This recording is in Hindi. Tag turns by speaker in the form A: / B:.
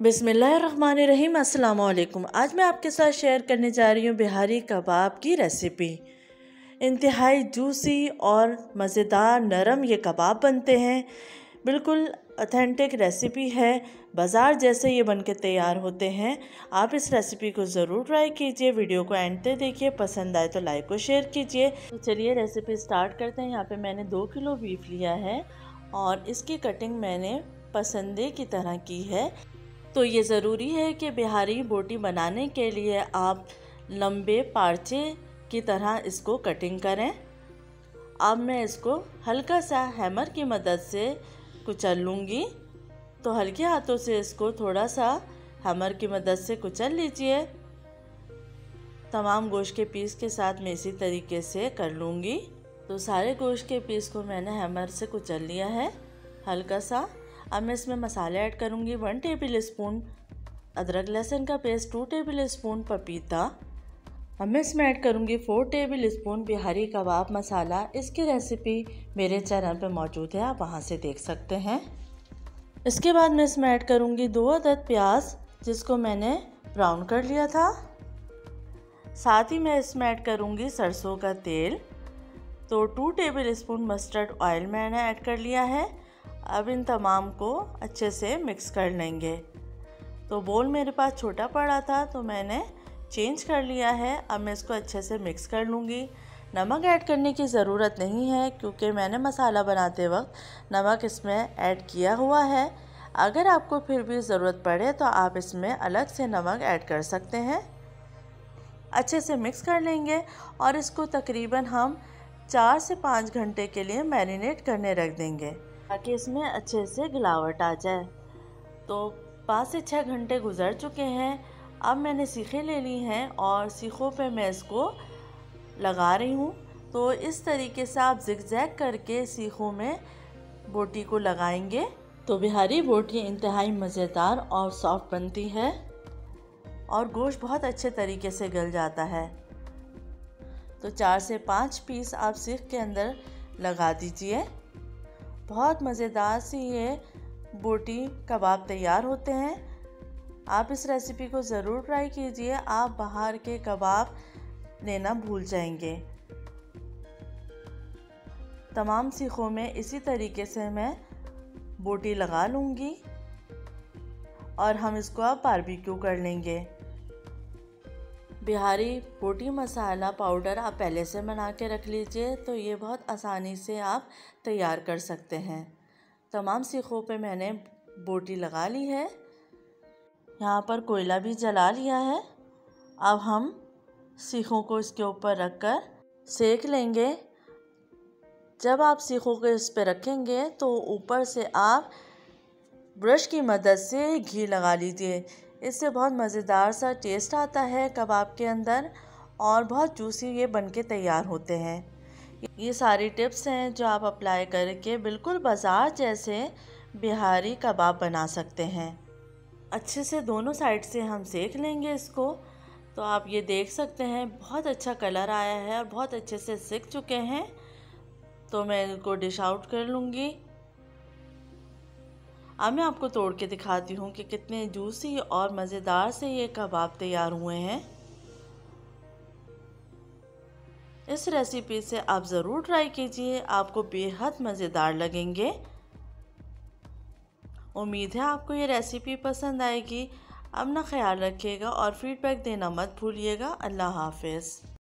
A: बिस्मिल्लाहिर्रहमानिर्रहीम। अस्सलाम वालेकुम। आज मैं आपके साथ शेयर करने जा रही हूँ बिहारी कबाब की रेसिपी। इंतहाई जूसी और मज़ेदार नरम ये कबाब बनते हैं। बिल्कुल ऑथेंटिक रेसिपी है, बाज़ार जैसे ये बनके तैयार होते हैं। आप इस रेसिपी को ज़रूर ट्राई कीजिए। वीडियो को एंड तक देखिए, पसंद आए तो लाइक और शेयर कीजिए। तो चलिए रेसिपी स्टार्ट करते हैं। यहाँ पे मैंने 2 किलो बीफ लिया है और इसकी कटिंग मैंने पसंदे की तरह की है। तो ये ज़रूरी है कि बिहारी बोटी बनाने के लिए आप लंबे पार्चे की तरह इसको कटिंग करें। अब मैं इसको हल्का सा हैमर की मदद से कुचल लूँगी। तो हल्के हाथों से इसको थोड़ा सा हैमर की मदद से कुचल लीजिए। तमाम गोश्त के पीस के साथ मैं इसी तरीके से कर लूँगी। तो सारे गोश्त के पीस को मैंने हैमर से कुचल लिया है हल्का सा। अब मैं इसमें मसाले ऐड करूँगी। 1 टेबल स्पून अदरक लहसुन का पेस्ट, 2 टेबल स्पून पपीता। अब मैं इसमें ऐड करूँगी 4 टेबल स्पून बिहारी कबाब मसाला। इसकी रेसिपी मेरे चैनल पर मौजूद है, आप वहाँ से देख सकते हैं। इसके बाद मैं इसमें ऐड करूँगी 2 अदद प्याज, जिसको मैंने ब्राउन कर लिया था। साथ ही मैं इसमें ऐड करूँगी सरसों का तेल। तो 2 टेबल स्पून मस्टर्ड ऑयल मैंने ऐड कर लिया है। अब इन तमाम को अच्छे से मिक्स कर लेंगे। तो बोल मेरे पास छोटा पड़ा था तो मैंने चेंज कर लिया है। अब मैं इसको अच्छे से मिक्स कर लूँगी। नमक ऐड करने की ज़रूरत नहीं है क्योंकि मैंने मसाला बनाते वक्त नमक इसमें ऐड किया हुआ है। अगर आपको फिर भी ज़रूरत पड़े तो आप इसमें अलग से नमक ऐड कर सकते हैं। अच्छे से मिक्स कर लेंगे और इसको तकरीबन हम 4 से 5 घंटे के लिए मैरिनेट करने रख देंगे ताकि इसमें अच्छे से गिलावट आ जाए। तो 5 से 6 घंटे गुजर चुके हैं। अब मैंने सीखें ले ली हैं और सीखों पे मैं इसको लगा रही हूँ। तो इस तरीके से आप ज़िगज़ैग करके सीखों में बोटी को लगाएंगे तो बिहारी बोटी इंतहाई मज़ेदार और सॉफ्ट बनती है और गोश्त बहुत अच्छे तरीके से गल जाता है। तो 4 से 5 पीस आप सीख के अंदर लगा दीजिए। बहुत मज़ेदार सी ये बोटी कबाब तैयार होते हैं। आप इस रेसिपी को ज़रूर ट्राई कीजिए। आप बाहर के कबाब लेना भूल जाएंगे। तमाम सीखों में इसी तरीके से मैं बोटी लगा लूँगी और हम इसको अब बारबेक्यू कर लेंगे। बिहारी बोटी मसाला पाउडर आप पहले से बना के रख लीजिए तो ये बहुत आसानी से आप तैयार कर सकते हैं। तमाम सीखों पे मैंने बोटी लगा ली है। यहाँ पर कोयला भी जला लिया है। अब हम सीखों को इसके ऊपर रखकर सेक लेंगे। जब आप सीखों को इस पर रखेंगे तो ऊपर से आप ब्रश की मदद से घी लगा लीजिए। इससे बहुत मज़ेदार सा टेस्ट आता है कबाब के अंदर और बहुत जूसी ये बनके तैयार होते हैं। ये सारी टिप्स हैं जो आप अप्लाई करके बिल्कुल बाज़ार जैसे बिहारी कबाब बना सकते हैं। अच्छे से दोनों साइड से हम सेक लेंगे इसको। तो आप ये देख सकते हैं बहुत अच्छा कलर आया है और बहुत अच्छे से सिक चुके हैं। तो मैं इनको डिश आउट कर लूँगी। अब मैं आपको तोड़ के दिखाती हूँ कि कितने जूसी और मज़ेदार से ये कबाब तैयार हुए हैं। इस रेसिपी से आप ज़रूर ट्राई कीजिए, आपको बेहद मज़ेदार लगेंगे। उम्मीद है आपको ये रेसिपी पसंद आएगी। अपना ख्याल रखिएगा और फीडबैक देना मत भूलिएगा। अल्लाह हाफ़िज़।